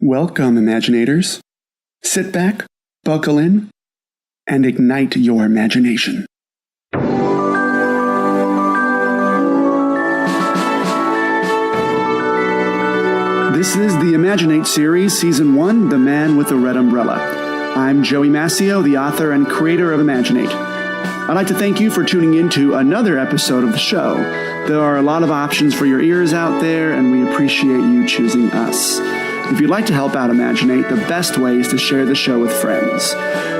Welcome, Imaginators. Sit back, buckle in, and ignite your imagination. This is the ImagiNate series, Season 1, The Man with the Red Umbrella. I'm Joey Mascio, the author and creator of ImagiNate. I'd like to thank you for tuning in to another episode of the show. There are a lot of options for your ears out there, and we appreciate you choosing us. If you'd like to help out ImagiNate, the best way is to share the show with friends.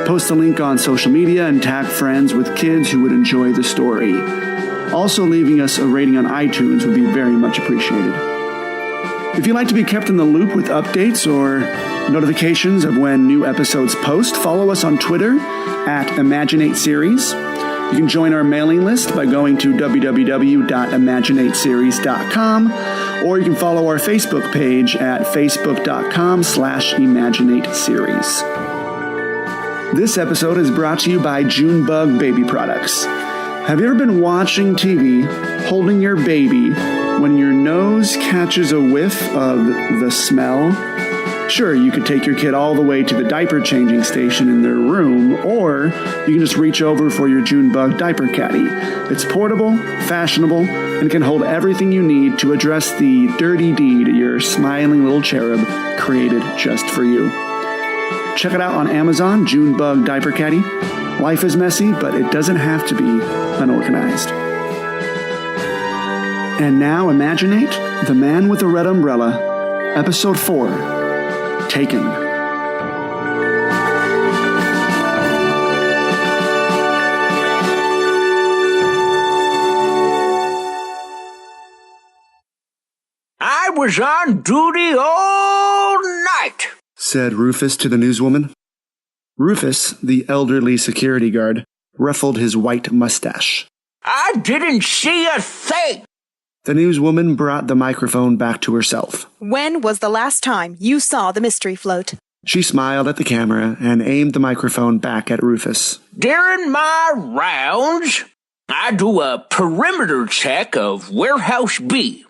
Post a link on social media and tag friends with kids who would enjoy the story. Also, leaving us a rating on iTunes would be very much appreciated. If you'd like to be kept in the loop with updates or notifications of when new episodes post, follow us on Twitter at ImagiNate Series. You can join our mailing list by going to www.imaginateseries.com, or you can follow our Facebook page at facebook.com/ImagiNateSeries. This episode is brought to you by Junebug Baby Products. Have you ever been watching TV, holding your baby, when your nose catches a whiff of the smell? Sure, you could take your kid all the way to the diaper changing station in their room, or you can just reach over for your Junebug diaper caddy. It's portable, fashionable, and can hold everything you need to address the dirty deed your smiling little cherub created just for you. Check it out on Amazon, Junebug Diaper Caddy. Life is messy, but it doesn't have to be unorganized. And now, ImagiNate, The Man with the Red Umbrella, Episode 4. Taken. I was on duty all night, said Rufus to the newswoman. Rufus, the elderly security guard, ruffled his white mustache. I didn't see a thing. The newswoman brought the microphone back to herself. When was the last time you saw the mystery float? She smiled at the camera and aimed the microphone back at Rufus. During my rounds, I do a perimeter check of Warehouse B,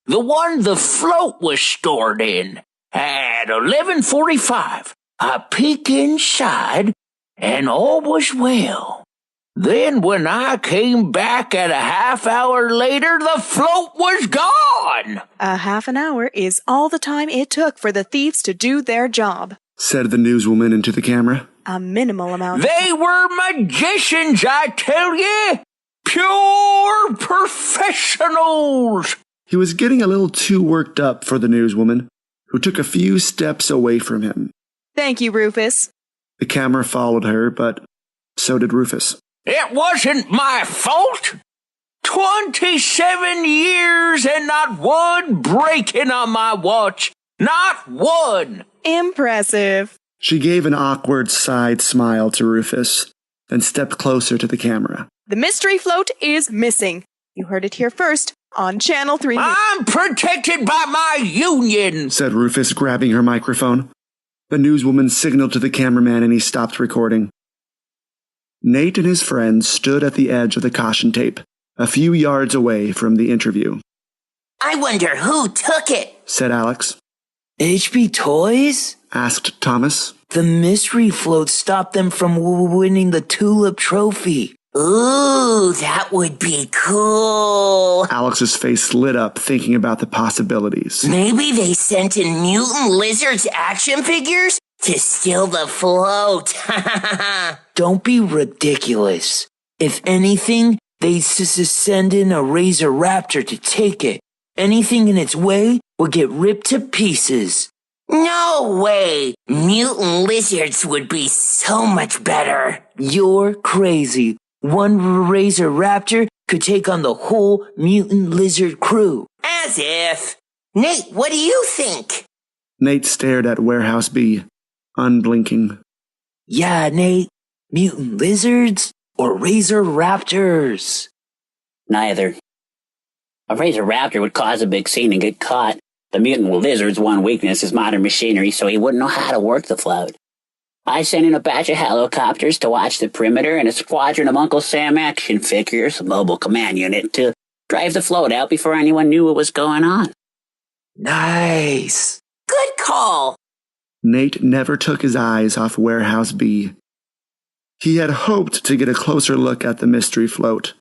the one the float was stored in. At 11:45, I peek inside, and all was well. Then when I came back at a half hour later, the float was gone. A half an hour is all the time it took for the thieves to do their job, said the newswoman into the camera. A minimal amount. They were magicians, I tell you. Pure professionals. He was getting a little too worked up for the newswoman, who took a few steps away from him. Thank you, Rufus. The camera followed her, but so did Rufus. It wasn't my fault. 27 years and not one break-in on my watch. Not one. Impressive. She gave an awkward side smile to Rufus, then stepped closer to the camera. The mystery float is missing. You heard it here first on Channel 3. I'm protected by my union, said Rufus, grabbing her microphone. The newswoman signaled to the cameraman and he stopped recording. Nate and his friends stood at the edge of the caution tape, a few yards away from the interview. I wonder who took it, said Alex. HB Toys? Asked Thomas. The mystery float stopped them from winning the Tulip Trophy. Ooh, that would be cool. Alex's face lit up thinking about the possibilities. Maybe they sent in mutant lizards action figures to steal the float. Don't be ridiculous. If anything, they send in a Razor Raptor to take it. Anything in its way will get ripped to pieces. No way. Mutant lizards would be so much better. You're crazy. One Razor Raptor could take on the whole mutant lizard crew. As if. Nate, what do you think? Nate stared at Warehouse B, unblinking. Yeah, Nate. Mutant lizards or Razor Raptors? Neither. A Razor Raptor would cause a big scene and get caught. The mutant lizard's one weakness is modern machinery, so he wouldn't know how to work the float. I sent in a batch of helicopters to watch the perimeter and a squadron of Uncle Sam action figures, a mobile command unit, to drive the float out before anyone knew what was going on. Nice. Good call. Nate never took his eyes off Warehouse B. He had hoped to get a closer look at the mystery float,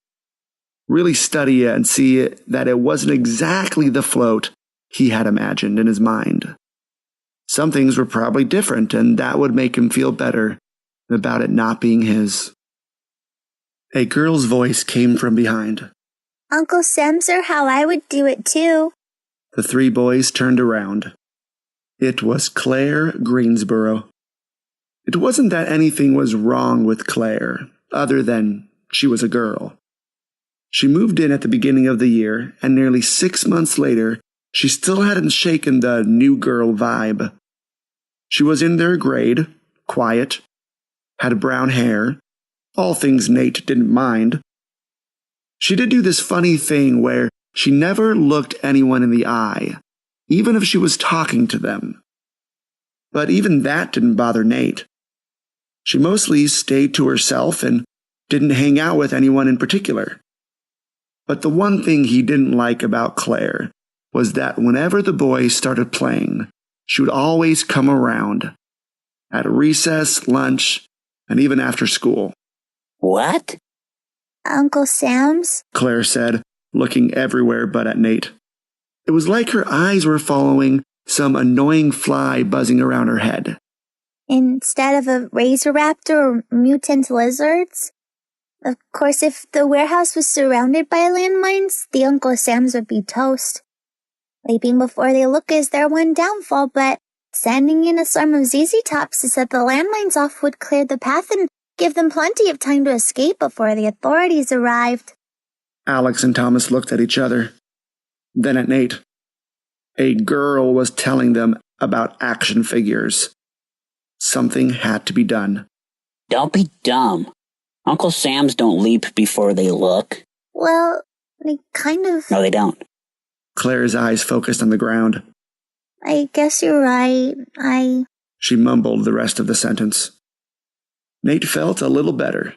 really study it and see that it wasn't exactly the float he had imagined in his mind. Some things were probably different, and that would make him feel better about it not being his. A girl's voice came from behind. Uncle Sam's are how I would do it too. The three boys turned around. It was Claire Greensboro. It wasn't that anything was wrong with Claire, other than she was a girl. She moved in at the beginning of the year, and nearly 6 months later, she still hadn't shaken the new girl vibe. She was in their grade, quiet, had brown hair, all things Nate didn't mind. She did do this funny thing where she never looked anyone in the eye, even if she was talking to them. But even that didn't bother Nate. She mostly stayed to herself and didn't hang out with anyone in particular. But the one thing he didn't like about Claire was that whenever the boys started playing, she would always come around. At recess, lunch, and even after school. What? Uncle Sam's? Claire said, looking everywhere but at Nate. It was like her eyes were following some annoying fly buzzing around her head. Instead of a razor raptor or mutant lizards? Of course, if the warehouse was surrounded by landmines, the Uncle Sam's would be toast. Leaping before they look is their one downfall, but sending in a swarm of ZZ Tops to set the landmines off would clear the path and give them plenty of time to escape before the authorities arrived. Alex and Thomas looked at each other, then at Nate. A girl was telling them about action figures. Something had to be done. Don't be dumb. Uncle Sam's don't leap before they look. Well, they kind of... No, they don't. Claire's eyes focused on the ground. I guess you're right. She mumbled the rest of the sentence. Nate felt a little better.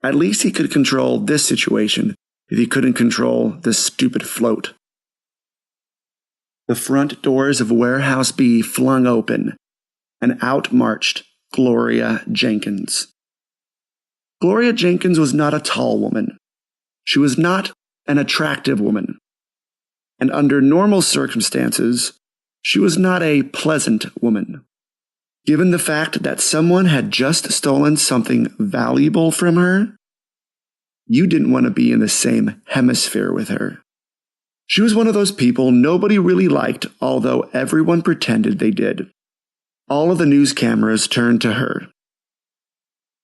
At least he could control this situation if he couldn't control this stupid float. The front doors of Warehouse B flung open, and out marched Gloria Jenkins. Gloria Jenkins was not a tall woman. She was not an attractive woman. And under normal circumstances, she was not a pleasant woman. Given the fact that someone had just stolen something valuable from her, you didn't want to be in the same hemisphere with her. She was one of those people nobody really liked, although everyone pretended they did. All of the news cameras turned to her.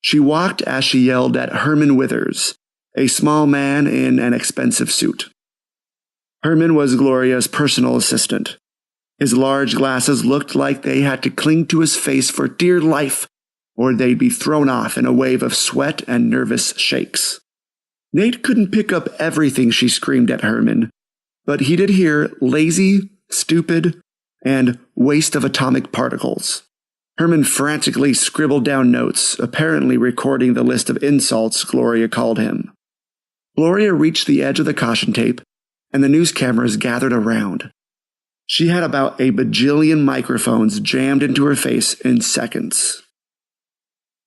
She walked as she yelled at Herman Withers, a small man in an expensive suit. Herman was Gloria's personal assistant. His large glasses looked like they had to cling to his face for dear life, or they'd be thrown off in a wave of sweat and nervous shakes. Nate couldn't pick up everything she screamed at Herman, but he did hear lazy, stupid, and waste of atomic particles. Herman frantically scribbled down notes, apparently recording the list of insults Gloria called him. Gloria reached the edge of the caution tape, and the news cameras gathered around. She had about a bajillion microphones jammed into her face in seconds.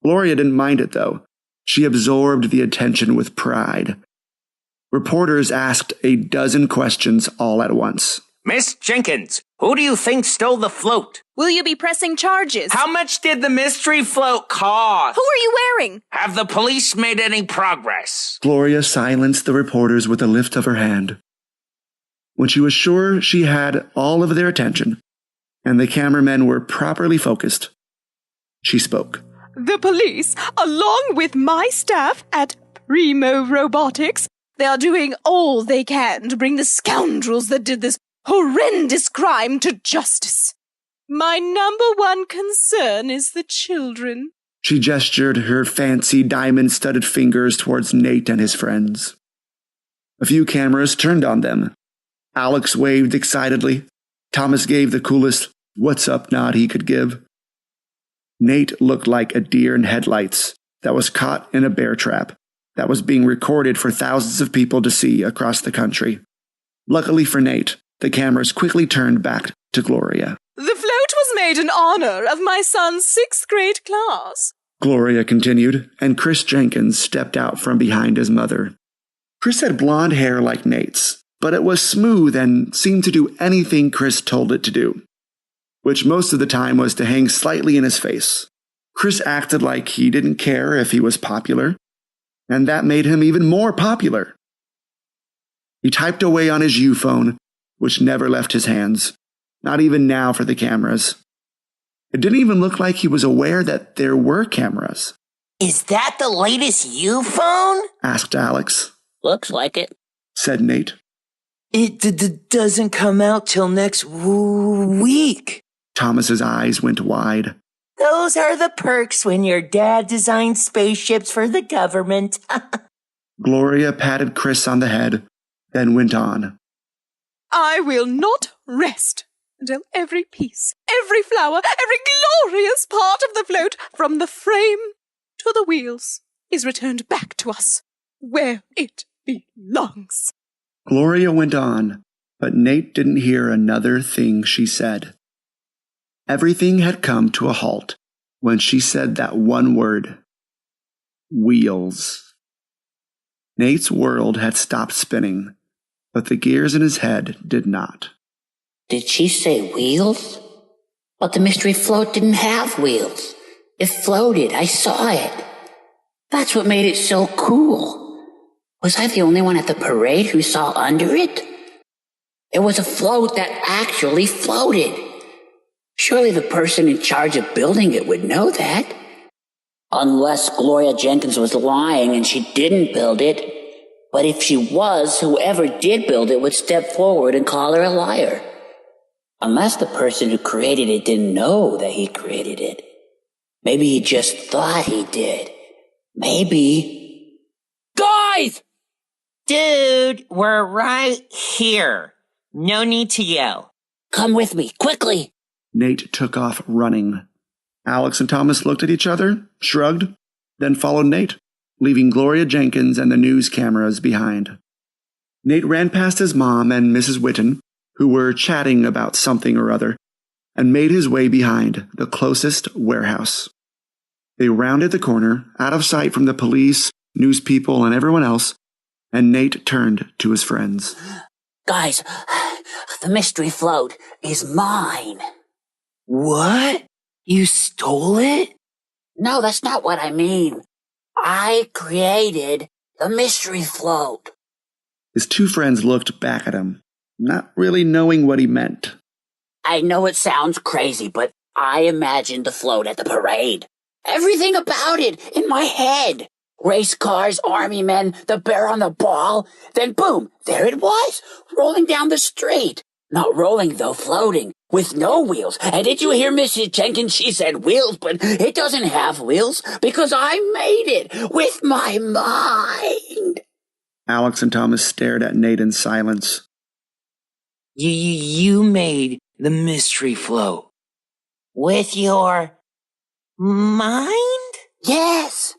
Gloria didn't mind it, though. She absorbed the attention with pride. Reporters asked a dozen questions all at once. Miss Jenkins, who do you think stole the float? Will you be pressing charges? How much did the mystery float cost? Who are you wearing? Have the police made any progress? Gloria silenced the reporters with a lift of her hand. When she was sure she had all of their attention, and the cameramen were properly focused, she spoke. The police, along with my staff at Primo Robotics, they are doing all they can to bring the scoundrels that did this horrendous crime to justice. My number one concern is the children. She gestured her fancy diamond-studded fingers towards Nate and his friends. A few cameras turned on them. Alex waved excitedly. Thomas gave the coolest "what's up" nod he could give. Nate looked like a deer in headlights that was caught in a bear trap that was being recorded for thousands of people to see across the country. Luckily for Nate, the cameras quickly turned back to Gloria. The float was made in honor of my son's 6th grade class. Gloria continued, and Chris Jenkins stepped out from behind his mother. Chris had blonde hair like Nate's, but it was smooth and seemed to do anything Chris told it to do, which most of the time was to hang slightly in his face. Chris acted like he didn't care if he was popular, and that made him even more popular. He typed away on his U-phone, which never left his hands, not even now for the cameras. It didn't even look like he was aware that there were cameras. Is that the latest U-phone? Asked Alex. Looks like it. Said Nate. It doesn't come out till next week. Thomas's eyes went wide. Those are the perks when your dad designs spaceships for the government. Gloria patted Chris on the head, then went on. I will not rest until every piece, every flower, every glorious part of the float, from the frame to the wheels, is returned back to us, where it belongs. Gloria went on, but Nate didn't hear another thing she said. Everything had come to a halt when she said that one word. Wheels. Nate's world had stopped spinning, but the gears in his head did not. Did she say wheels? But the mystery float didn't have wheels. It floated. I saw it. That's what made it so cool. Was I the only one at the parade who saw under it? It was a float that actually floated. Surely the person in charge of building it would know that. Unless Gloria Jenkins was lying and she didn't build it. But if she was, whoever did build it would step forward and call her a liar. Unless the person who created it didn't know that he created it. Maybe he just thought he did. Maybe. Guys! Dude, we're right here. No need to yell. Come with me, quickly! Nate took off running. Alex and Thomas looked at each other, shrugged, then followed Nate, leaving Gloria Jenkins and the news cameras behind. Nate ran past his mom and Mrs. Whitten, who were chatting about something or other, and made his way behind the closest warehouse. They rounded the corner, out of sight from the police, news people, and everyone else, and Nate turned to his friends. Guys, the mystery float is mine. What? You stole it? No, that's not what I mean. I created the mystery float. His two friends looked back at him, not really knowing what he meant. I know it sounds crazy, but I imagined the float at the parade. Everything about it in my head. Race cars, army men, the bear on the ball. Then boom, there it was, rolling down the street. Not rolling though, floating, with no wheels. And did you hear Mrs. Jenkins? She said wheels, but it doesn't have wheels because I made it with my mind. Alex and Thomas stared at Nate in silence. You made the mystery float. With your mind? Yes.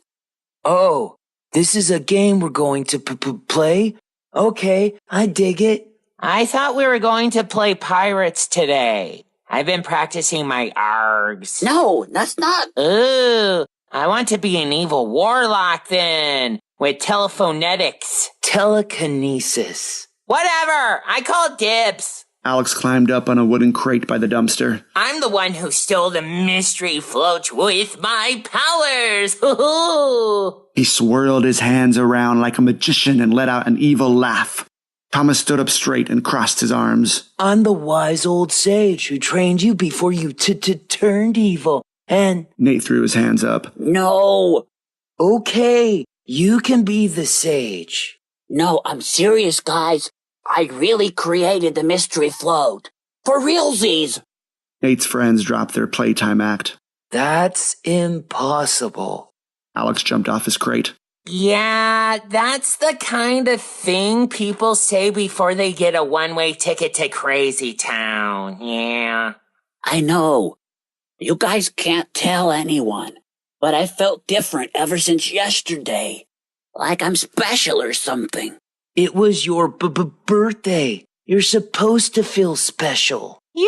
Oh, this is a game we're going to play? Okay, I dig it. I thought we were going to play pirates today. I've been practicing my args. No, that's not. Ooh, I want to be an evil warlock then, with telephonetics. Telekinesis. Whatever, I call dibs. Alex climbed up on a wooden crate by the dumpster. I'm the one who stole the mystery float with my powers. Hoo-hoo. He swirled his hands around like a magician and let out an evil laugh. Thomas stood up straight and crossed his arms. I'm the wise old sage who trained you before you turned evil, and... Nate threw his hands up. No. Okay, you can be the sage. No, I'm serious, guys. I really created the mystery float. For realsies. Nate's friends dropped their playtime act. That's impossible. Alex jumped off his crate. Yeah, that's the kind of thing people say before they get a one-way ticket to Crazy Town. Yeah. I know. You guys can't tell anyone. But I felt different ever since yesterday. Like I'm special or something. It was your birthday. You're supposed to feel special. Yeah.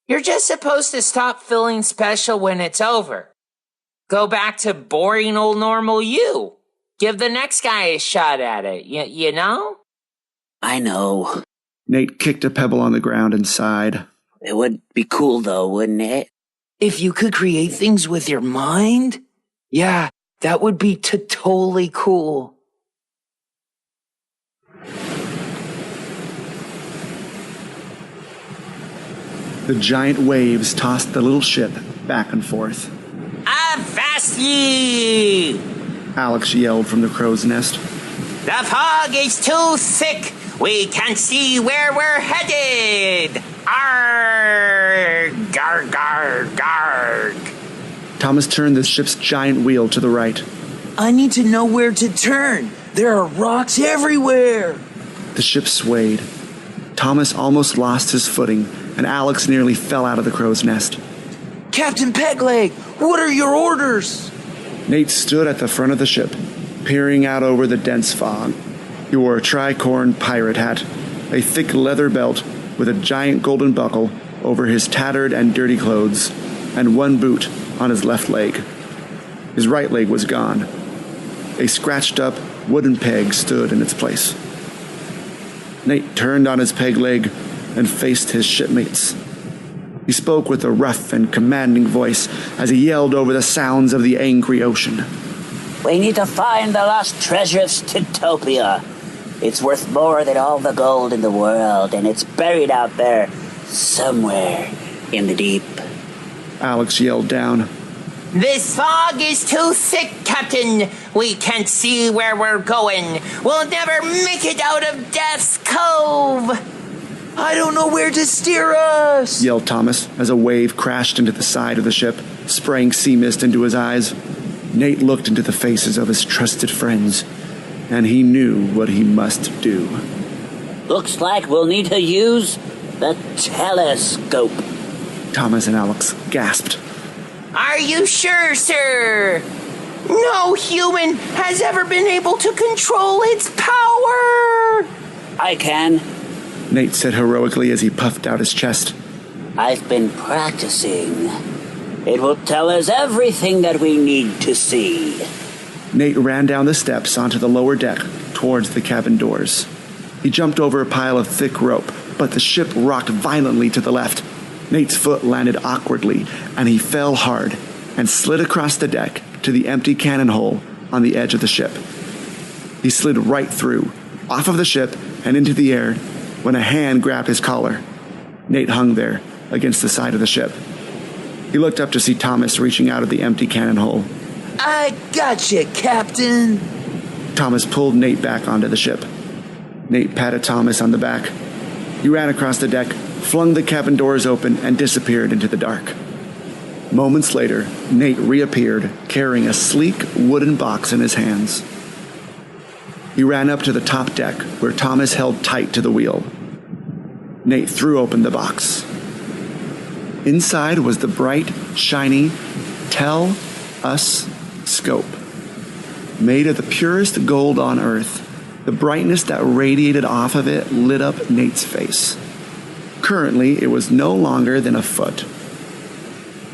You're just supposed to stop feeling special when it's over. Go back to boring old normal you. Give the next guy a shot at it, you know? I know. Nate kicked a pebble on the ground and sighed. It would be cool though, wouldn't it? If you could create things with your mind? Yeah, that would be totally cool. The giant waves tossed the little ship back and forth. Avast ye! Alex yelled from the crow's nest. The fog is too thick. We can't see where we're headed. Arrgh! Garg, garg, garg. Thomas turned the ship's giant wheel to the right. I need to know where to turn. There are rocks everywhere. The ship swayed. Thomas almost lost his footing, and Alex nearly fell out of the crow's nest. Captain Pegleg, what are your orders? Nate stood at the front of the ship, peering out over the dense fog. He wore a tricorn pirate hat, a thick leather belt with a giant golden buckle over his tattered and dirty clothes, and one boot on his left leg. His right leg was gone. A scratched-up wooden peg stood in its place. Nate turned on his peg leg and faced his shipmates. He spoke with a rough and commanding voice as he yelled over the sounds of the angry ocean. We need to find the lost treasure of Stitopia. It's worth more than all the gold in the world, and it's buried out there somewhere in the deep. Alex yelled down. This fog is too thick, Captain. We can't see where we're going. We'll never make it out of Death's Cove. I don't know where to steer us, yelled Thomas as a wave crashed into the side of the ship, spraying sea mist into his eyes. Nate looked into the faces of his trusted friends, and he knew what he must do. Looks like we'll need to use the telescope. Thomas and Alex gasped. Are you sure, sir? No human has ever been able to control its power. I can. Nate said heroically as he puffed out his chest. I've been practicing. It will tell us everything that we need to see. Nate ran down the steps onto the lower deck towards the cabin doors. He jumped over a pile of thick rope, but the ship rocked violently to the left. Nate's foot landed awkwardly, and he fell hard and slid across the deck to the empty cannon hole on the edge of the ship. He slid right through, off of the ship and into the air, when a hand grabbed his collar. Nate hung there against the side of the ship. He looked up to see Thomas reaching out of the empty cannon hole. I gotcha, Captain. Thomas pulled Nate back onto the ship. Nate patted Thomas on the back. He ran across the deck, flung the cabin doors open, and disappeared into the dark. Moments later, Nate reappeared, carrying a sleek wooden box in his hands. He ran up to the top deck, where Thomas held tight to the wheel. Nate threw open the box. Inside was the bright, shiny Tell Us scope. Made of the purest gold on Earth, the brightness that radiated off of it lit up Nate's face. Currently, it was no longer than a foot.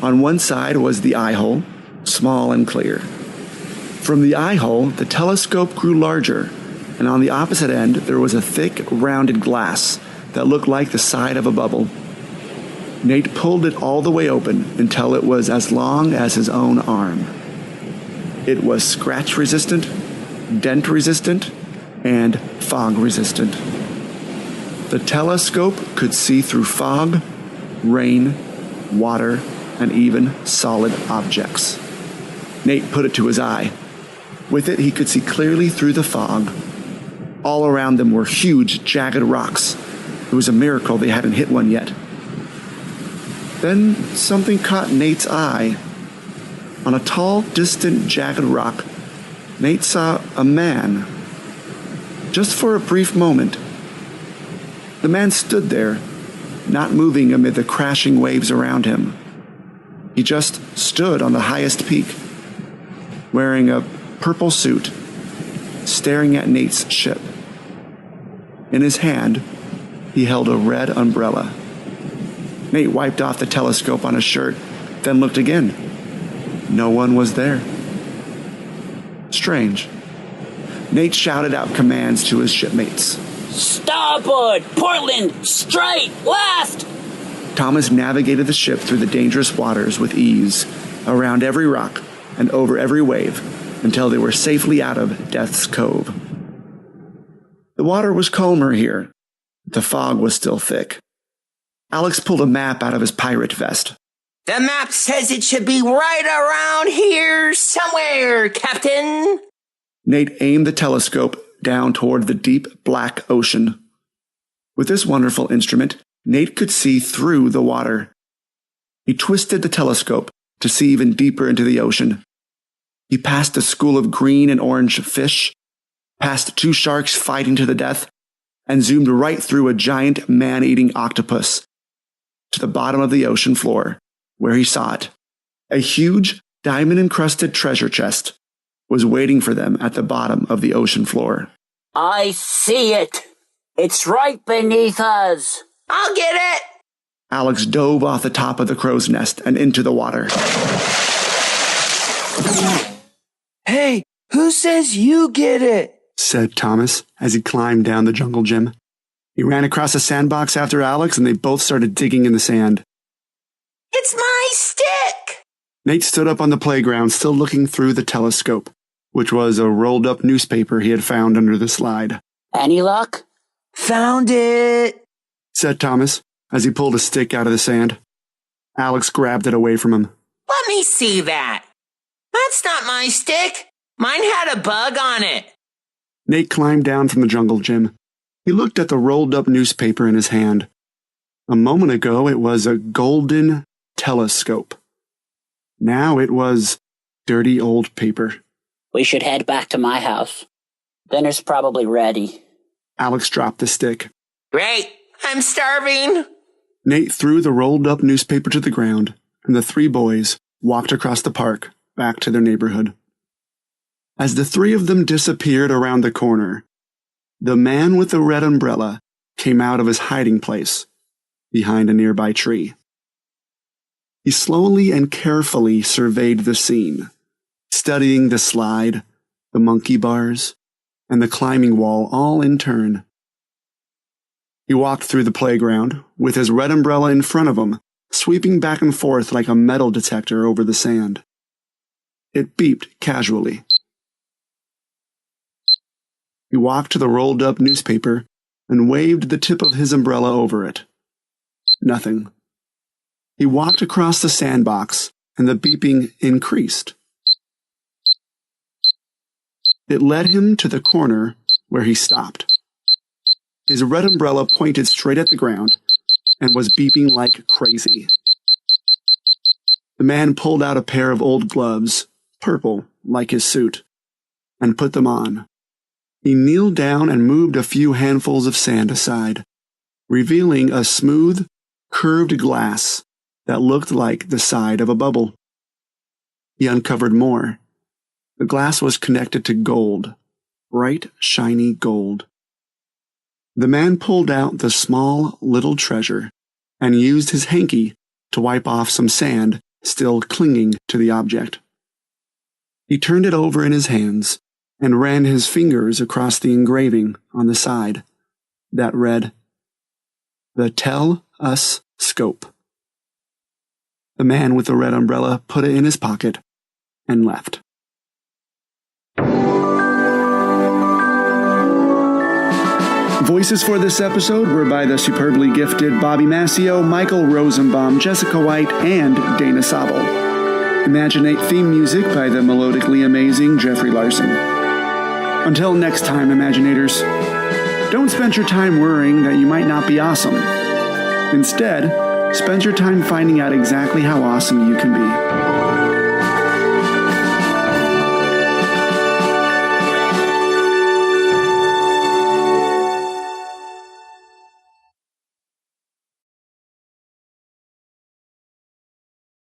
On one side was the eye hole, small and clear. From the eye hole, the telescope grew larger, and on the opposite end there was a thick, rounded glass that looked like the side of a bubble. Nate pulled it all the way open until it was as long as his own arm. It was scratch-resistant, dent-resistant, and fog-resistant. The telescope could see through fog, rain, water, and even solid objects. Nate put it to his eye. With it, he could see clearly through the fog. All around them were huge, jagged rocks. It was a miracle they hadn't hit one yet. Then something caught Nate's eye. On a tall, distant, jagged rock, Nate saw a man. Just for a brief moment. The man stood there, not moving amid the crashing waves around him. He just stood on the highest peak, wearing a purple suit, staring at Nate's ship. In his hand, he held a red umbrella. Nate wiped off the telescope on his shirt, then looked again. No one was there. Strange. Nate shouted out commands to his shipmates. Starboard! Portland! Straight! Left! Thomas navigated the ship through the dangerous waters with ease, around every rock and over every wave, until they were safely out of Death's Cove. The water was calmer here. The fog was still thick. Alex pulled a map out of his pirate vest. The map says it should be right around here somewhere, Captain. Nate aimed the telescope down toward the deep black ocean. With this wonderful instrument, Nate could see through the water. He twisted the telescope to see even deeper into the ocean. He passed a school of green and orange fish, past 2 sharks fighting to the death, and zoomed right through a giant man-eating octopus to the bottom of the ocean floor, where he saw it. A huge, diamond-encrusted treasure chest was waiting for them at the bottom of the ocean floor. I see it. It's right beneath us. I'll get it. Alex dove off the top of the crow's nest and into the water. Hey, who says you get it? Said Thomas as he climbed down the jungle gym. He ran across a sandbox after Alex, and they both started digging in the sand. It's my stick. Nate stood up on the playground, still looking through the telescope, which was a rolled-up newspaper he had found under the slide. Any luck? Found it, said Thomas as he pulled a stick out of the sand. Alex grabbed it away from him. Let me see that. That's not my stick. Mine had a bug on it. Nate climbed down from the jungle gym. He looked at the rolled-up newspaper in his hand. A moment ago, it was a golden telescope. Now it was dirty old paper. We should head back to my house. Dinner's probably ready. Alex dropped the stick. Great. I'm starving. Nate threw the rolled-up newspaper to the ground, and the 3 boys walked across the park back to their neighborhood. As the 3 of them disappeared around the corner, the man with the red umbrella came out of his hiding place behind a nearby tree. He slowly and carefully surveyed the scene, studying the slide, the monkey bars, and the climbing wall all in turn. He walked through the playground with his red umbrella in front of him, sweeping back and forth like a metal detector over the sand. It beeped casually. He walked to the rolled-up newspaper and waved the tip of his umbrella over it. Nothing. He walked across the sandbox, and the beeping increased. It led him to the corner where he stopped. His red umbrella pointed straight at the ground and was beeping like crazy. The man pulled out a pair of old gloves, purple like his suit, and put them on. He kneeled down and moved a few handfuls of sand aside, revealing a smooth, curved glass that looked like the side of a bubble. He uncovered more. The glass was connected to gold, bright, shiny gold. The man pulled out the small, little treasure and used his hanky to wipe off some sand still clinging to the object. He turned it over in his hands and ran his fingers across the engraving on the side that read, "The Tell Us Scope." The man with the red umbrella put it in his pocket and left. Voices for this episode were by the superbly gifted Bobby Massio, Michael Rosenbaum, Jessica White, and Dana Sobel. ImagiNate theme music by the melodically amazing Jeffrey Larson. Until next time, Imaginators, don't spend your time worrying that you might not be awesome. Instead, spend your time finding out exactly how awesome you can be.